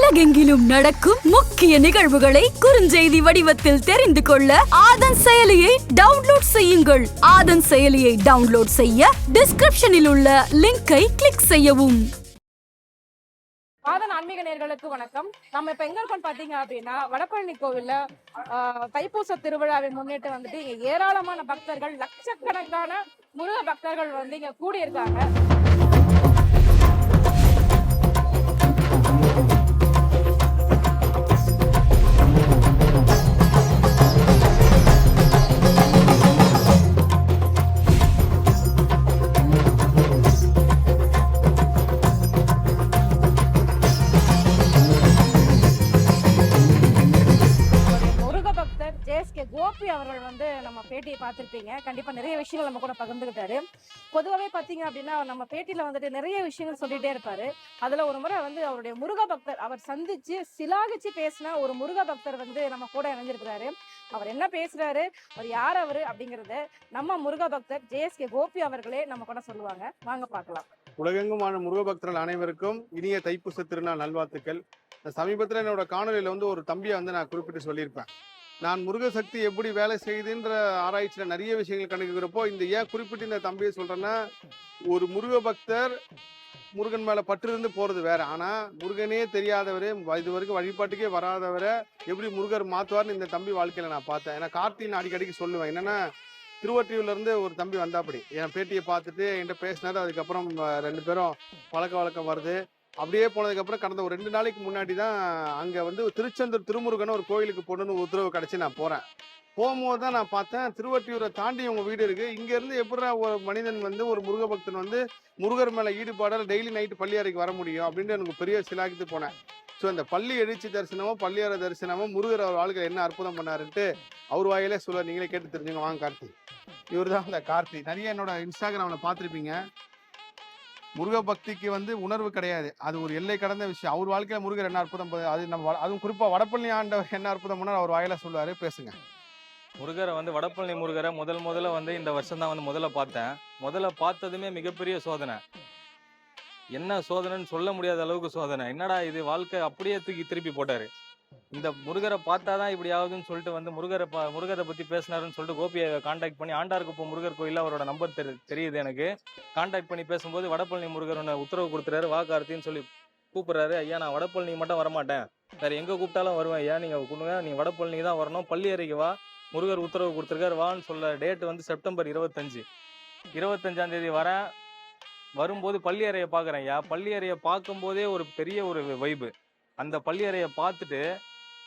உலகெங்கிலும் நடக்கும் முக்கிய நிகழ்வுகளை குறுஞ்செய்தி வடிவத்தில் தெரிந்து கொள்ள ஆதன் செயலியை டவுன்லோட் செய்யுங்கள். ஆதன் செயலியை டவுன்லோட் செய்ய டிஸ்கிரிப்ஷனில் உள்ள லிங்கை கிளிக் செய்யவும். ஆதன் ஆன்மீக நேயர்களுக்கு வணக்கம். நம்ம இப்ப எங்க இருக்கோம் பாத்தீங்க அப்படின்னா, வடபழனி கோவில்ல தைப்பூச திருவிழாவை முன்னிட்டு வந்துட்டு இங்க ஏராளமான பக்தர்கள், லட்சக்கணக்கான முருக பக்தர்கள் வந்து இங்க கூடியிருக்காங்க. கோபி அவர்கள் வந்து நம்ம பேட்டியை பார்த்திருப்பீங்க. கண்டிப்பா நிறைய விஷயங்கள் நம்ம கூட பகிர்ந்துகிட்டாரு. பொதுவாகவே பாத்தீங்க அப்படின்னா நம்ம பேட்டியில வந்துட்டு நிறைய விஷயங்கள் சொல்லிட்டே இருப்பாரு. அதுல ஒரு முறை வந்து அவருடைய முருக பக்தர் அவர் சந்திச்சு சிலாகிச்சு பேசின ஒரு முருக பக்தர் வந்து நம்ம கூட இணைஞ்சிருக்கிறாரு. அவர் என்ன பேசுறாரு, அவர் யார் அவரு அப்படிங்கறத நம்ம முருக பக்தர் ஜே.எஸ்.கே. கோபி அவர்களே நம்ம கூட சொல்லுவாங்க. வாங்க பார்க்கலாம். உலகெங்குமான முருக பக்தர்கள் அனைவருக்கும் இனிய தைப்பூச திருநாள் நல்வாழ்த்துக்கள். சமீபத்தில் என்னோட காணொலியில வந்து ஒரு தம்பியை வந்து நான் குறிப்பிட்டு சொல்லியிருப்பேன். நான் முருக சக்தி எப்படி வேலை செய்யுதுன்ற ஆராய்ச்சியில் நிறைய விஷயங்கள் கண்டுக்கிறப்போ இந்த ஏன் குறிப்பிட்டு இந்த தம்பியை சொல்றேன்னா, ஒரு முருக பக்தர் முருகன் மேல பற்று இருந்து போறது வேற. ஆனா முருகனே தெரியாதவரே, இது வரைக்கும் வழிபாட்டுக்கே வராதவரை எப்படி முருகர் மாத்துவார்னு இந்த தம்பி வாழ்க்கையில நான் பார்த்தேன். ஏன்னா கார்த்தின்னு அடிக்கடிக்கு சொல்லுவேன். என்னன்னா, திருவொற்றியூர்ல இருந்து ஒரு தம்பி வந்தாப்படி என் பேட்டியை பார்த்துட்டு என்கிட்ட பேசினாரு. அதுக்கப்புறம் 2 பேரும் பழக்க வழக்கம் வருது. அப்படியே போனதுக்கப்புறம் கடந்த ஒரு 2 நாளைக்கு முன்னாடி தான் அங்கே வந்து திருச்செந்தூர் திருமுருகன் ஒரு கோயிலுக்கு போகணுன்னு உத்தரவு கிடச்சி நான் போகிறேன். போகும்போது தான் நான் பார்த்தேன், திருவொற்றியூரை தாண்டி உங்கள் வீடு இருக்குது. இங்கேருந்து எப்படி ஒரு மனிதன் வந்து ஒரு முருக பக்தன் வந்து முருகர் மேலே ஈடுபாடால் டெய்லி நைட்டு பள்ளியறைக்கு வர முடியும் அப்படின்ட்டு எனக்கு பெரிய சிலாகித்து போனேன். ஸோ இந்த பள்ளி எழுச்சி தரிசனமோ பள்ளியறை தரிசனமோ முருகர் அவர் வாழ்க்கையில் என்ன அற்புதம் பண்ணாருன்ட்டு அவர் வாயிலே சொல்ல நீங்களே கேட்டு தெரிஞ்சுங்க. வாங்க கார்த்தி. இவர் தான் இந்த கார்த்தி. நிறைய என்னோட இன்ஸ்டாகிராமில் பார்த்துருப்பீங்க. முருக பக்திக்கு வந்து உணர்வு கிடையாது, அது ஒரு எல்லை கடந்த விஷயம். அவர் வாழ்க்கையில முருகர் என்ன அற்புதம், அது நம்ம அதுவும் குறிப்பா வடபழனி ஆண்டவர் என்ன அற்புதம் பண்ணார் அவர் வாயில சொல்லுவாரு. பேசுங்க. முருகரை வந்து வடபழனி முருகரை முதல்ல வந்து இந்த வருஷம் தான் வந்து முதல்ல பார்த்தேன். முதல்ல பார்த்ததுமே மிகப்பெரிய சோதனை. என்ன சோதனைன்னு சொல்ல முடியாத அளவுக்கு சோதனை. என்னடா இது வாழ்க்கை அப்படியே தூக்கி திருப்பி போட்டாரு. இந்த முருகரை பார்த்தாதான் இப்படி ஆகுதுன்னு சொல்லிட்டு வந்து முருகரை பத்தி பேசினாருன்னு சொல்லிட்டு கோபியை கான்டாக்ட் பண்ணி, ஆண்டார்குப்பம் முருகர் கோயில அவரோட நம்பர் தெரியுது எனக்கு. கான்டாக்ட் பண்ணி பேசும்போது வடபழனி முருகர் உத்தரவு கொடுத்துறாரு, வா கார்த்தின்னு சொல்லி கூப்பிடுறாரு. ஐயா நான் வடபழனி மட்டும் வரமாட்டேன், வேற எங்க கூப்பிட்டாலும் வருவேன் ஐயா, நீங்க கொடுங்க, நீ வடபழனி தான் வரணும், பள்ளியறைக்கு வா, முருகர் உத்தரவு கொடுத்துருக்காரு வான்னு சொல்ல. டேட் வந்து செப்டம்பர் 25ஆம் தேதி வரேன். வரும்போது பள்ளியறையை பாக்குறேன் ஐயா. பள்ளியறையை பார்க்கும் போதே ஒரு பெரிய ஒரு வைப்பு. அந்த பள்ளியறையை பார்த்துட்டு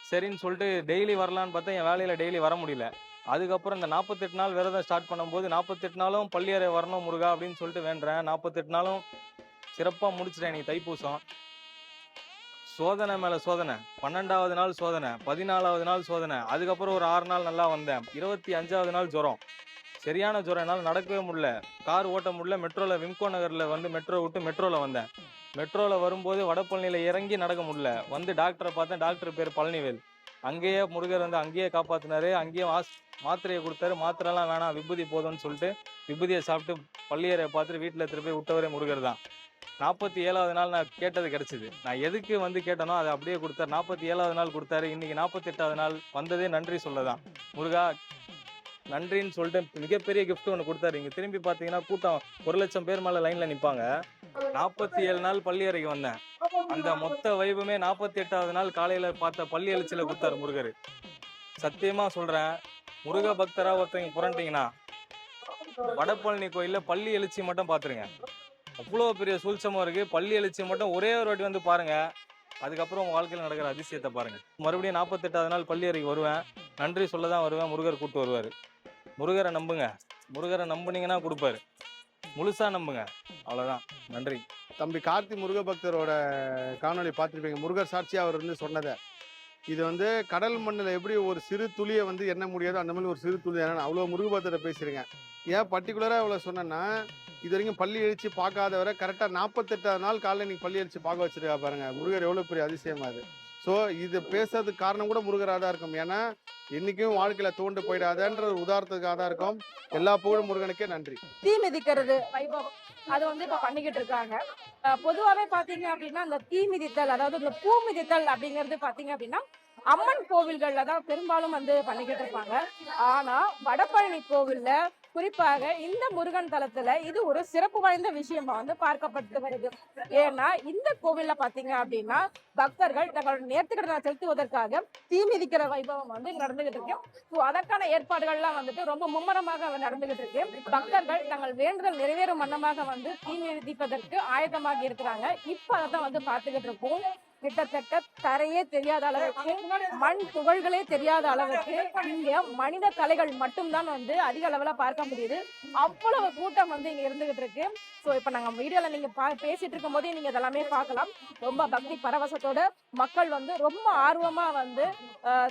சரின்னு சொல்லிட்டு டெய்லி வரலான்னு பார்த்தா என் வேலையில டெய்லி வர முடியல. அதுக்கப்புறம் இந்த 48 நாள் விரதம் ஸ்டார்ட் பண்ணும்போது 48 நாளும் பள்ளியறை வரணும் முருகா அப்படின்னு சொல்லிட்டு வேண்டுறேன். 48 நாளும் சிறப்பாக முடிச்சிட்டேன். இன்னைக்கு தைப்பூசம். சோதனை மேல சோதனை. 12வது நாள் சோதனை, 14வது நாள் சோதனை, அதுக்கப்புறம் ஒரு 6 நாள் நல்லா வந்தேன். 25வது நாள் ஜுரம், சரியான ஜுரம், என்னால் நடக்கவே முடியல, கார் ஓட்ட முடியல. மெட்ரோல விம்கோ நகர்ல வந்து மெட்ரோ விட்டு மெட்ரோல வந்தேன். மெட்ரோல வரும்போது வடபழனியில இறங்கி நடக்க முடியல. வந்து டாக்டரை பார்த்தேன். டாக்டர் பேர் பழனிவேல். அங்கேயே முருகர் வந்து அங்கேயே காப்பாத்தினாரு. அங்கேயே மாத்திரையை கொடுத்தாரு. மாத்திரைலாம் வேணாம், விபூதி போதும்னு சொல்லிட்டு விபூதியை சாப்பிட்டு பள்ளியறையை பார்த்துட்டு வீட்டில் திருப்பி விட்டவரே முருகர் தான். 47வது நாள் நான் கேட்டது கிடைச்சிது. நான் எதுக்கு வந்து கேட்டனோ அதை அப்படியே கொடுத்தாரு. 47வது நாள் கொடுத்தாரு. இன்னைக்கு 48வது நாள் வந்ததே நன்றி சொல்லதான். முருகா நன்றின்னு சொல்லிட்டு மிகப்பெரிய கிஃப்ட் ஒன்று கொடுத்தாரு. இங்கே திரும்பி பார்த்தீங்கன்னா கூட்டம் 1,00,000 பேர் மேலே லைனில் நிற்பாங்க. 47 நாள் பள்ளியறைக்கு வந்தேன். அந்த மொத்த வைபமே 48வது நாள் காலையில் பார்த்த பள்ளி எழுச்சியில் கொடுத்தாரு முருகர். சத்தியமாக சொல்கிறேன், முருக பக்தரா ஒருத்தவங்க புரண்டிங்கன்னா வடபழனி கோயிலில் பள்ளி எழுச்சி மட்டும் பார்த்துருங்க. அவ்வளோ பெரிய சூழ்ச்சமாக இருக்குது. பள்ளி எழுச்சி மட்டும் ஒரே ஒரு வாட்டி வந்து பாருங்கள். அதுக்கப்புறம் உங்கள் வாழ்க்கையில் நடக்கிற அதிசயத்தை பாருங்கள். மறுபடியும் 48வது நாள் பள்ளியறைக்கு வருவேன். நன்றி சொல்ல தான் வருவேன். முருகர் கூப்பிட்டு வருவார். முருகரை நம்புங்க. முருகரை நம்புனீங்கன்னா கொடுப்பாரு. முழுசா நம்புங்க. அவ்வளோதான். நன்றி. தம்பி கார்த்தி முருக பக்தரோட காணொலி பார்த்துருப்பீங்க. முருகர் சாட்சியாக அவர் வந்து சொன்னதை, இது வந்து கடல் மண்ணில் எப்படி ஒரு சிறு துளியை வந்து எண்ண முடியாதோ அந்த மாதிரி ஒரு சிறு துளி என்ன அவ்வளோ முருக பக்தரை பேசுறீங்க. ஏன் பர்டிகுலராக அவ்வளோ சொன்னேன்னா, இது வரைக்கும் பள்ளி எழுச்சி பார்க்காதவரை கரெக்டாக 48வது நாள் காலையில் நீங்கள் பள்ளி எழுச்சி பார்க்க வச்சிருக்கா பாருங்க. முருகர் எவ்வளோ பெரிய அதிசயமா அது. ஸோ இது பேசுறதுக்கு காரணம் கூட முருகராக தான் இருக்கும். ஏன்னா என்னைக்கும் வாழ்க்கையில தோண்டு போயிடாதன்ற ஒரு உதாரணத்துக்காக தான் இருக்கும். எல்லா புகழும் முருகனுக்கே நன்றி. தீ மிதிக்கிறது வைபவம் அது வந்து இப்ப பண்ணிக்கிட்டு இருக்காங்க. பொதுவாவே பாத்தீங்க அப்படின்னா அந்த தீ மிதித்தல், அதாவது இந்த பூ மிதித்தல் அப்படிங்கிறது பாத்தீங்க அப்படின்னா அம்மன் கோவில்கள்ல தான் பெரும்பாலும் வந்து பண்ணிக்கிட்டு இருப்பாங்க. ஆனா வடபழனி கோவில்ல குறிப்பாக இந்த முருகன் தலத்துல இது ஒரு சிறப்பு வாய்ந்த விஷயமா வந்து பார்க்கப்பட்டு வருது. ஏன்னா இந்த கோவில்ல பாத்தீங்க அப்படின்னா பக்தர்கள் தங்களோட நேர்த்திக்கடனை செலுத்துவதற்காக தீ மிதிக்கிற வைபவம் வந்து நடந்துகிட்டு இருக்கு. ஸோ அதற்கான ஏற்பாடுகள்லாம் வந்துட்டு ரொம்ப மும்முரமாக நடந்துகிட்டு இருக்கு. பக்தர்கள் தங்கள் வேண்டுதல் நிறைவேறும் வண்ணமாக வந்து தீ மிதிப்பதற்கு ஆயத்தமாக இருக்கிறாங்க. இப்ப அதான் வந்து பார்த்துக்கிட்டு இருக்கோம். கிட்டத்தட்ட தரையே தெரியாத அளவுக்கு, மண் துகள்களே தெரியாத அளவுக்கு இங்க மனித தலைகள் மட்டும்தான் வந்து அதிக அளவுல பார்க்க முடியுது. அவ்வளவு கூட்டம் வந்து இங்க இருந்துகிட்டு இருக்கு. ஸோ இப்ப நாங்க வீடியோல நீங்க பேசிட்டு இருக்கும் போதே நீங்க இதெல்லாமே பார்க்கலாம். ரொம்ப பக்தி பரவசத்தோட மக்கள் வந்து ரொம்ப ஆர்வமா வந்து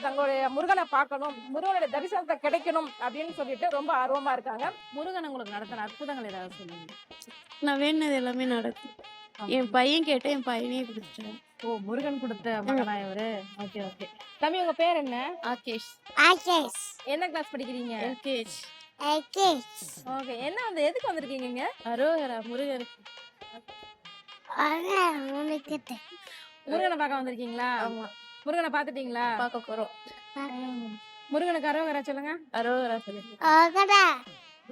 தங்களுடைய முருகனை பார்க்கணும், முருகனுடைய தரிசனத்தை கிடைக்கணும் அப்படின்னு சொல்லிட்டு ரொம்ப ஆர்வமா இருக்காங்க. முருகன் உங்களுக்கு நடத்தின அற்புதங்கள் ஏதாவது சொல்லுங்க. நான் வேணுனது எல்லாமே நடக்கும். என் பையன் கேட்டேன், என் பையனே கொடுத்துட்டேன். ஓ, முருகன் கொடுத்த மகனா இவரு. Okay okay. தம்பி உங்க பேர் என்ன? ஆகேஷ். ஆகேஷ். என்ன கிளாஸ் படிக்கிறீங்க? எல்கேஜ். ஆகேஷ். ஓகே. என்ன வந்து எதுக்கு வந்திருக்கீங்க இங்க? அரோகரா முருகருக்கு. உனக்கிட்ட முருகனை பார்க்க வந்திருக்கீங்களா? ஆமா, முருகனை பார்த்துட்டீங்களா? பார்க்க போறோம். முருகனுக்கு அரோகரா சொல்லுங்க. அரோகரா சொல்லுங்க. ஆகடா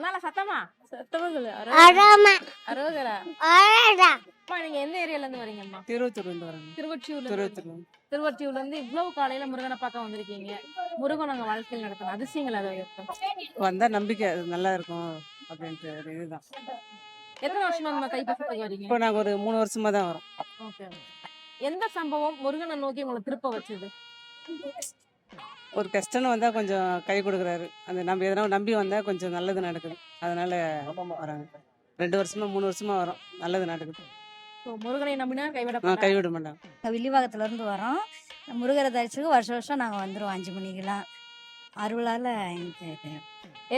மேல சத்தமா. சத்தமா சொல்லு. அரோமா அரோகரா. ஆடா அம்மா நீங்க எந்த ஏரியால இருந்து வரீங்கம்மா? திருவத்தூர்ல இருந்து வராங்க. திருவொற்றியூர்ல இருந்து இவ்வளவு காலையில முருகனை பார்க்க வந்திருக்கீங்க. முருகன் உங்க வாழ்க்கையில் நடத்தின அதிசயங்கள் அதை இருக்கும். வந்தா நம்பிக்கை அது நல்லா இருக்கும் அப்படின்ட்டு ஒரு இதுதான். எத்தனை வருஷமா நம்ம தைப்பூசத்துக்கு வரீங்க? இப்போ நாங்க ஒரு 3 வருஷமா தான் வரோம். ஓகே. எந்த சம்பவம் முருகனை நோக்கி உங்களை திருப்ப வச்சது? ஒரு கஷ்டம்னு வந்தா கொஞ்சம் கை கொடுக்குறாரு. அந்த நம்ம எதனா நம்பி வந்தா கொஞ்சம் நல்லது நடக்குது. அதனால வராங்க. 2 வருஷமா 3 வருஷமா வரோம். நல்லது நடக்குது. ஸோ முருகனை நம்பினா கைவிட கைவிட மாட்டாங்க. வில்லிவாக்கத்துல இருந்து வரோம். முருகரை தரிசனத்துக்கு வருஷம் வருஷம் நாங்கள் வந்துடுவோம் 5 மணிக்கெல்லாம். அருளால் எனக்கு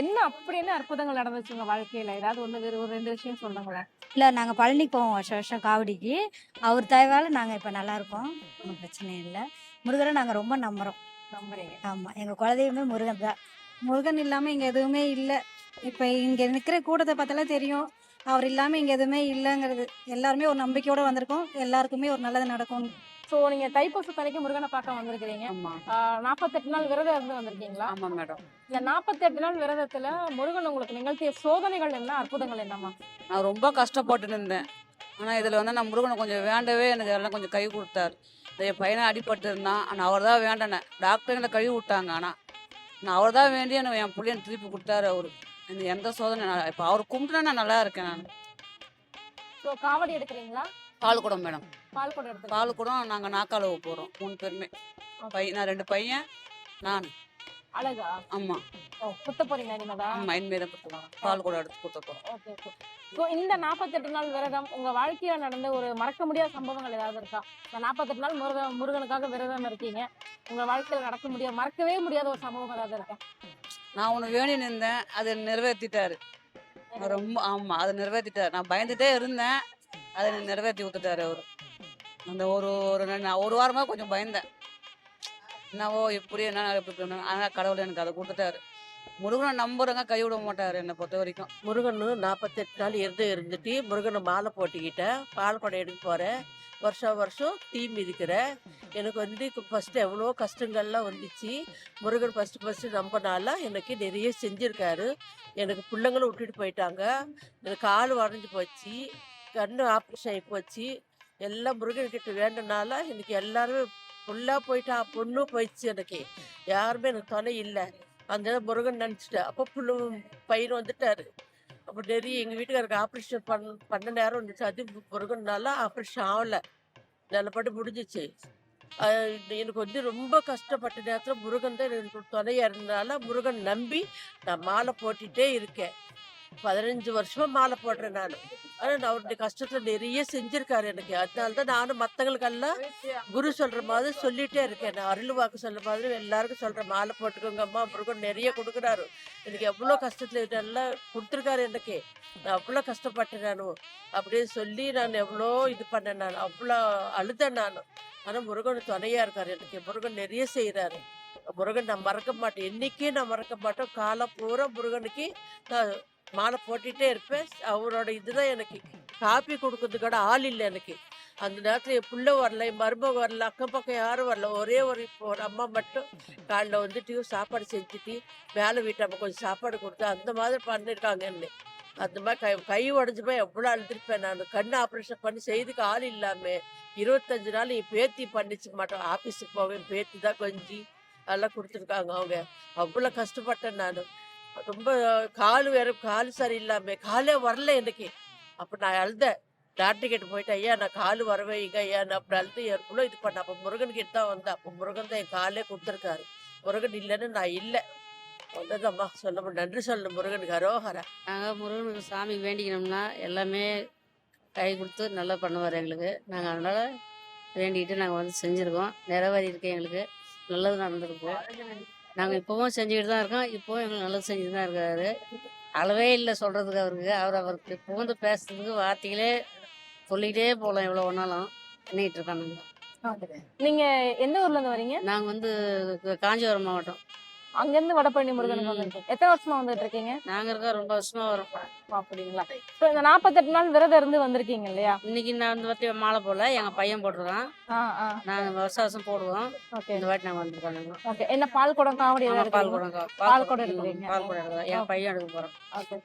என்ன அப்படின்னு அற்புதங்கள் நடந்துச்சு உங்க வாழ்க்கையில? ஏதாவது ஒன்று ஒரு 2 விஷயம் சொல்லுங்களேன். இல்லை, நாங்கள் பழனிக்கு போவோம் வருஷம் வருஷம் காவடிக்கு. அவர் தயவால் நாங்கள் இப்போ நல்லா இருக்கோம், ஒன்றும் பிரச்சனை இல்லை. முருகரை நாங்கள் ரொம்ப நம்புகிறோம். நம்புறீங்க? ஆமாம், எங்கள் குலதெய்வமே முருகன் தான். முருகன் இல்லாமல் இங்கே எதுவுமே இல்லை. இப்போ இங்கே நிற்கிற கூட்டத்தை பார்த்தாலே தெரியும், அவர் இல்லாமல் இங்கே எதுவுமே இல்லைங்கிறது. எல்லாருமே ஒரு நம்பிக்கையோடு வந்திருக்கோம், எல்லாருக்குமே ஒரு நல்லது நடக்கும். ஸோ நீங்க தைப்பூசத்தன்னைக்கு முருகனை பார்க்க வந்திருக்கிறீங்க. 48 நாள் விரதம் இருந்து வந்திருக்கீங்களா? ஆமா மேடம். இந்த 48 நாள் விரதத்துல முருகன் உங்களுக்கு நிகழ்த்திய சோதனைகள் என்ன, அற்புதங்கள் என்னம்மா? நான் ரொம்ப கஷ்டப்பட்டு இருந்தேன். ஆனால் இதில் வந்து நான் முருகனை கொஞ்சம் வேண்டவே எனக்கு எல்லாம் கொஞ்சம் கை கொடுத்தாரு. என் பையனை அடிபட்டு இருந்தான், ஆனால் அவர் தான் வேண்டனேன். டாக்டருங்களை கழுவி விட்டாங்க. ஆனால் நான் அவர் தான் வேண்டி எனக்கு என் பிள்ளைய திருப்பி கொடுத்தாரு. அவர் எனக்கு எந்த சோதனை இப்போ அவர் கும்பிட்டுனா நான் நல்லா இருக்கேன். நான் ஸோ காவடி எடுக்கிறீங்களா? பால் குடம் மேடம். பால் கூட எடுத்து பால் குடம் நாங்கள் நாக்காளவு போகிறோம் 3 பேருமே. நான் 2 பையன், நான். அழகா? ஆமாம். ஓ, குத்த போறீங்க இனிமேதான்? ஆமாம், இனிமேல் தான் கொடுத்துருவோம். பால் குடம் எடுத்து கொடுத்த போகிறோம். Okay okay. ஸோ இந்த 48 நாள் விரதம் உங்க வாழ்க்கையில நடந்த ஒரு மறக்க முடியாத சம்பவங்கள் ஏதாவது இருக்கா? இந்த 48 நாள் முருகனுக்காக விரதம் இருக்கீங்க, உங்க வாழ்க்கையில மறக்கவே முடியாத ஒரு சம்பவம் ஏதாவது இருக்கா? நான் ஒன்று வேண்டி நின்றேன், அதை நிறைவேற்றிட்டாரு. ரொம்ப ஆமாம், அதை நிறைவேற்றிட்டார். நான் பயந்துட்டே இருந்தேன், அதை நிறைவேற்றி விட்டுட்டாரு அவர். அந்த ஒரு வாரமாக கொஞ்சம் பயந்தேன், என்னவோ இப்படி என்ன எப்படி. ஆனால் கடவுள் எனக்கு அதை கொடுத்துட்டாரு. முருகனை நம்புறங்க கைவிட மாட்டார் என்னை பொறுத்த வரைக்கும். முருகன் 48 நாள் இருந்துட்டு முருகனை மாலை போட்டுக்கிட்டேன், பால் குடம் எடுக்க போகிறேன். வருஷம் தீ மிதிக்கிறேன். எனக்கு வந்து ஃபஸ்ட்டு எவ்வளோ கஷ்டங்கள்லாம் வந்துச்சு. முருகன் ஃபஸ்ட்டு நம்பினால எனக்கு நிறைய செஞ்சுருக்காரு. எனக்கு பிள்ளைங்களும் விட்டுட்டு போயிட்டாங்க. எனக்கு கால் உடஞ்சி போச்சு, கண்ணு ஆப்ரேஷன் ஆகி போச்சு. எல்லாம் முருகன்கிட்ட வேண்டனால எனக்கு எல்லாருமே ஃபுல்லாக போயிட்டா, பொண்ணும் போயிடுச்சு. எனக்கு யாருமே எனக்கு துணை இல்லை. அந்த முருகன் நினச்சிட்டேன். அப்போ பையன் வந்துட்டார். அப்போ நிறைய எங்கள் வீட்டுக்காரருக்கு ஆப்ரேஷன் பண்ண நேரம் இருந்துச்சு. அது முருகன்னால ஆப்ரேஷன் ஆகலை, நல்லபடி முடிஞ்சிச்சு. எனக்கு வந்து ரொம்ப கஷ்டப்பட்ட நேரத்தில் முருகன் தான் எனக்கு துணையாக இருந்தனால முருகன் நம்பி நான் மாலை போட்டுகிட்டே இருக்கேன். 15 வருஷமா மாலை போடுறேன் நான். ஆனா நான் அவருடைய கஷ்டத்துல நிறைய செஞ்சிருக்காரு எனக்கு. அதனால தான் நானும் மற்றவங்களுக்கெல்லாம் குரு சொல்ற மாதிரி சொல்லிட்டே இருக்கேன். நான் அருள் வாக்கு சொல்ற மாதிரி எல்லாருக்கும் சொல்றேன், மாலை போட்டுக்கோங்க அம்மா, முருகன் நிறைய கொடுக்குறாரு. எனக்கு எவ்வளோ கஷ்டத்துல நல்லா கொடுத்துருக்காரு எனக்கு. நான் அவ்வளோ கஷ்டப்பட்டேன் நானும் அப்படின்னு சொல்லி நான் எவ்வளோ இது பண்ணேன். நான் அவ்வளோ அழுதேன் நான். ஆனால் முருகன் துணையா இருக்காரு எனக்கு. முருகன் நிறைய செய்கிறாரு. முருகன் நான் மறக்க மாட்டேன், என்னைக்கே நான் மறக்க மாட்டேன். காலம் பூரா முருகனுக்கு நான் மாலை போட்டுட்டே இருப்பேன். அவரோட இதுதான் எனக்கு. காப்பி கொடுக்கறது கூட ஆள் இல்லை எனக்கு. அந்த நேரத்தில் என் பிள்ளை வரல, என் மருமக வரல, அக்கம் பக்கம் யாரும் வரல. ஒரே ஒரு அம்மா மட்டும் காலைல வந்துட்டு சாப்பாடு செஞ்சுட்டு மேலே வீட்டு அம்மா கொஞ்சம் சாப்பாடு கொடுத்து அந்த மாதிரி பண்ணியிருக்காங்க என்ன. அந்த மாதிரி கை உடஞ்சி போய் எவ்வளோ அழுதுருப்பேன் நான். கண் ஆப்ரேஷன் பண்ணி செய்துக்கு ஆள் இல்லாமல் 25 நாள் என் பேத்தி பண்ணிச்சுக்க மாட்டோம். ஆஃபீஸுக்கு போவேன், பேத்தி தான் கொஞ்சி அதெல்லாம் கொடுத்துருக்காங்க அவங்க. அவ்வளோ கஷ்டப்பட்டேன் நான். ரொம்ப கால் சரியில்லாமல் காலே வரல எனக்கு. அப்போ நான் அழுதேன். டாக்டர் கிட்ட போயிட்டு, ஐயா நான் கால் வரவேங்க ஐயா, நான் அப்படி அழுது எவ்வளோ இது பண்ணேன். அப்போ முருகன் கிட்ட தான் வந்தேன். அப்போ முருகன் தான் என் காலே கொடுத்துருக்காரு. முருகன் இல்லைன்னு நான் இல்லை. அவ்வளோதாம்மா சொல்ல, நன்றி சொல்லணும் முருகனுக்கு. அரோஹரா. நாங்கள் முருகனுக்கு சாமி வேண்டிக்கணும்னா எல்லாமே கை கொடுத்து நல்லா பண்ணுவார் எங்களுக்கு. நாங்கள் அதனால் வேண்டிக்கிட்டு நாங்கள் வந்து செஞ்சுருக்கோம். நிறைவேறி இருக்கு எங்களுக்கு. நல்லது நடந்திருக்கோம். நாங்கள் இப்போவும் செஞ்சுக்கிட்டு தான் இருக்கோம். இப்போவும் எங்களுக்கு நல்லது செஞ்சுட்டு தான் இருக்காரு. அளவே இல்லை சொல்கிறதுக்கு அவருக்கு. அவருக்கு புகுந்து பேசுறதுக்கு வார்த்தைகளே சொல்லிக்கிட்டே போகலாம். எவ்வளோ ஒன்றாலும் பண்ணிக்கிட்டு இருக்கோம் நாங்கள். நீங்க எந்த ஊர்ல இருந்து வரீங்க? நாங்கள் வந்து காஞ்சிபுரம் மாவட்டம். அங்கிருந்து வடபழனி முருகனுக்கு வந்துருக்கீங்க. எத்தனை வருஷமா வந்துட்டு இருக்கீங்க? நாங்கள் இருக்கோம் ரொம்ப வருஷமாக வரோம். அப்படிங்களா? இப்போ இந்த 48 நாள் விரதம் இருந்து வந்திருக்கீங்க இல்லையா? இன்னைக்கு நான் வந்து வாட்டி மாலை போடல, எங்கள் பையன் போட்டிருக்கான். நாங்கள் வருஷம் போடுவோம். ஓகே. இந்த வாட்டி நாங்கள் வந்திருக்கோம் நாங்கள். ஓகே. என்ன பால் குடம் காவடி ஏதாவது பால் இருக்குங்களா? குடம் பால் குடம் எடுக்கிறீங்க. பால் குடம் எடுக்கிறோம். என் பையன் எடுக்க போகிறோம். ஓகே.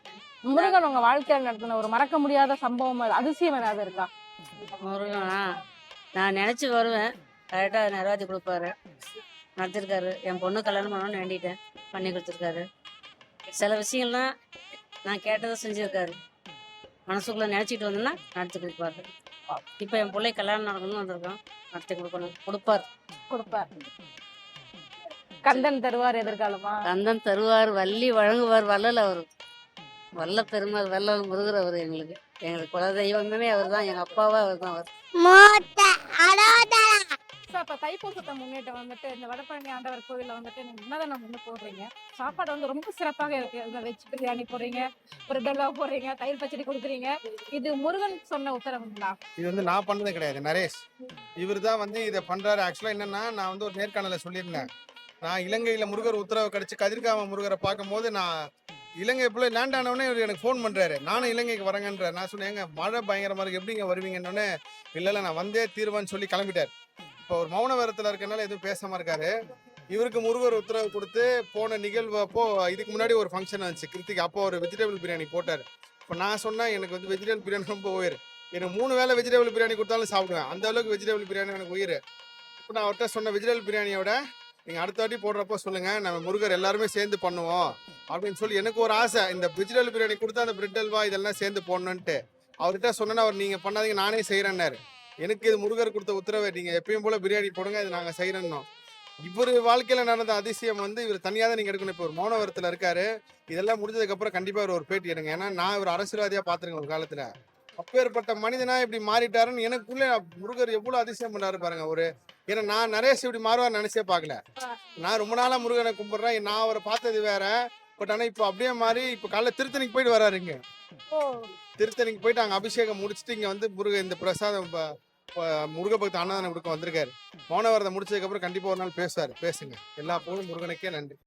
முருகன் உங்க வாழ்க்கையில நடத்தின ஒரு மறக்க முடியாத சம்பவம், அதிசயம் ஏதாவது இருக்கா? முருகனா நான் நினச்சி வருவேன், கரெக்டாக நிறைவேற்றி கொடுப்பாரு. நடத்திருக்காரு. என் பொண்ணு கல்யாணம் பண்ணணும்னு வேண்டிட்டேன், பண்ணி கொடுத்துருக்காரு. சில விஷயங்கள்லாம் நான் கேட்டதை செஞ்சுருக்காரு. மனசுக்குள்ளே நினச்சிட்டு வந்தேன்னா நடத்தி கொடுப்பாரு. இப்போ என் பிள்ளை கல்யாணம் நடக்கணும்னு வந்திருக்கோம், நடத்தி கொடுப்பார். கந்தன் தருவார் எதிர்காலமா? கந்தன் தருவார், வள்ளி வழங்குவார். வள்ளல் அவர், வல்ல பெருமாள், வள்ளல் முருகர் அவர். எங்களுக்கு குல தெய்வமே அவர் தான். எங்கள் அப்பாவா அவர் தான். அவர் இப்ப தைப்பூசத்தை முன்னிட்டு வந்துட்டு இந்த வடபழனி ஆண்டவர் கோவில்ல வந்துட்டு நீங்க என்னதான் முன்னு போடுறீங்க. சாப்பாடு வந்து ரொம்ப சிறப்பாக இருக்கு. இந்த வெஜ் பிரியாணி போடுறீங்க, பிரெட் அல்வா போடுறீங்க, தயிர் பச்சடி கொடுக்குறீங்க. இது முருகன் சொன்ன உத்தரவுங்களா? இது வந்து நான் பண்ணது கிடையாது, நரேஷ். இவர் தான் வந்து இதை பண்றாரு. ஆக்சுவலா என்னன்னா, நான் வந்து ஒரு நேர்காணல சொல்லியிருந்தேன். நான் இலங்கையில முருகர் உத்தரவு கிடைச்சு கதிர்காம முருகரை பார்க்கும்போது, நான் இலங்கை போல லேண்ட் ஆனவொடனே இவர் எனக்கு ஃபோன் பண்றாரு, நானும் இலங்கைக்கு வரேங்கன்ற. நான் சொன்னேன், எங்க மழை பயங்கரமா இருக்கு, எப்படிங்க வருவீங்கன்னொன்னே, இல்லை நான் வந்தே தீர்வான்னு சொல்லி கிளம்பிட்டார். இப்போ ஒரு மௌன வேரத்தில் இருக்கனால எதுவும் பேசாம இருக்காரு. இவருக்கு முருகர் உத்தரவு கொடுத்து போன நிகழ்வு அப்போ, இதுக்கு முன்னாடி ஒரு ஃபங்க்ஷன் வந்துச்சு கிருத்திக், அப்போ ஒரு வெஜிடபிள் பிரியாணி போட்டார். இப்போ நான் சொன்னேன், எனக்கு வந்து வெஜிடபிள் பிரியாணி ரொம்ப உயிர், எனக்கு 3 வேளை வெஜிடபிள் பிரியாணி கொடுத்தாலும் சாப்பிடுவேன், அந்த அளவுக்கு வெஜிடபிள் பிரியாணி எனக்கு உயிர். இப்போ நான் அவர்கிட்ட சொன்ன, வெஜிடபிள் பிரியாணியோட நீங்கள் அடுத்த வாட்டி போடுறப்போ சொல்லுங்கள், நம்ம முருகர் எல்லாருமே சேர்ந்து பண்ணுவோம் அப்படின்னு சொல்லி. எனக்கு ஒரு ஆசை, இந்த வெஜிடபிள் பிரியாணி கொடுத்தா அந்த பிரெட் அல்வா இதெல்லாம் சேர்ந்து போடணுன்ட்டு. அவர்கிட்ட சொன்னேன்னா, அவர் நீங்கள் பண்ணாதீங்க நானே செய்கிறேன்னாரு. எனக்கு இது முருகர் கொடுத்த உத்தரவை, நீங்கள் எப்பயும் போல் பிரியாணி போடுங்க, இது நாங்கள் செய்கிறோம். இவர் வாழ்க்கையில் நடந்த அதிசயம் வந்து இவர் தனியாக தான் நீங்கள் எடுக்கணும். இப்போ ஒரு மௌனவரத்தில் இருக்காரு. இதெல்லாம் முடிஞ்சதுக்கப்புறம் கண்டிப்பாக ஒரு பேட்டி எடுங்க. ஏன்னா நான் ஒரு அரசியல்வாதியாக பார்த்துருக்கேன் ஒரு காலத்தில். அப்பேற்பட்ட மனிதனா இப்படி மாறிட்டாருன்னு எனக்குள்ளே முருகர் எவ்வளோ அதிசயம் பண்ணாரு பாருங்க. ஏன்னா நான் நரேஷ் இப்படி மாறுவார் நினைச்சே பார்க்கல. நான் ரொம்ப நாளா முருகனை கும்பிட்றேன், நான் அவரை பார்த்தது வேற. பட் ஆனால் இப்போ அப்படியே மாறி இப்போ காலைல திருத்தணிக்கு போயிட்டு வராருங்க. திருத்தணிக்கு போயிட்டு அங்கே அபிஷேகம் முடிச்சுட்டு இங்கே வந்து இந்த பிரசாதம் முருக பக்த அன்னதானம் கொடுக்க வந்திருக்காரு. மௌனவரத்தை முடிச்சதுக்கப்புறம் கண்டிப்பாக ஒரு நாள் பேசுங்க. எல்லா புகழும் முருகனுக்கே நன்றி.